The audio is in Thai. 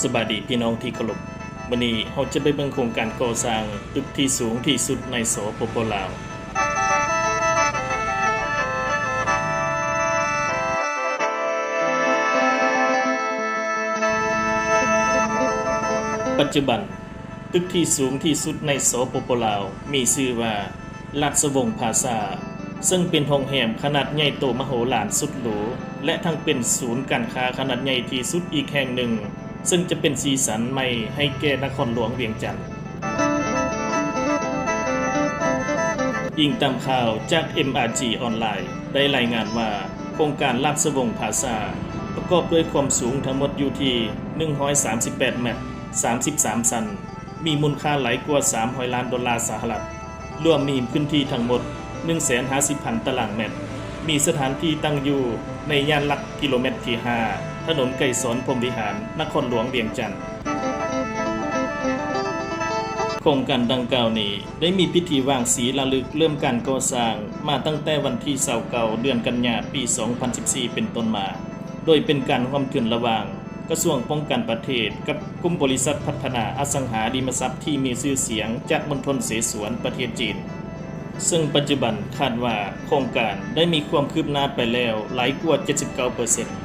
สบายดีพี่น้องที่เคารพวันนี้เราจะไปเบิ่งโครงการก่อสร้างตึกที่สูงที่สุดในสปป.ลาวปัจจุบันตึกที่สูงที่สุดในสปป.ลาวมีชื่อว่าราชวงศ์พลาซาซึ่งเป็นโรงแรมขนาดใหญ่โตมโหฬารสุดหรูและทั้งเป็นศูนย์การค้าขนาดใหญ่ที่สุดอีกแห่งหนึ่งซึ่งจะเป็นสีสันใหม่ให้แก่นครหลวงเวียงจันทน์ยิ่งตามข่าวจาก MRG ออนไลน์ได้รายงานว่าโครงการราชวงศ์พลาซาประกอบด้วยความสูงทั้งหมดอยู่ที่138 เมตร 33 ซันมีมูลค่าหลายกว่า$300 ล้านสหรัฐรวมมีพื้นที่ทั้งหมด 150,000 ตารางเมตรมีสถานที่ตั้งอยู่ในย่านหลักกิโลเมตรที่ 5 ถนนไกรสอนพรหมวิหารนครหลวงเวียงจันทน์โครงการดังกล่าวนี้ได้มีพิธีวางสีระลึกเริ่มการก่อสร้างมาตั้งแต่วันที่29เดือนกันยายนปี 2014 เป็นต้นมา โดยเป็นการร่วมทุนระหว่างกระทรวงป้องกันประเทศกับกลุ่มบริษัทพัฒนาอสังหาริมทรัพย์ที่มีชื่อเสียงจากมณฑลเสฉวนประเทศจีนซึ่งปัจจุบันคาดว่าโครงการได้มีความคืบหน้าไปแล้วหลายกว่า 79%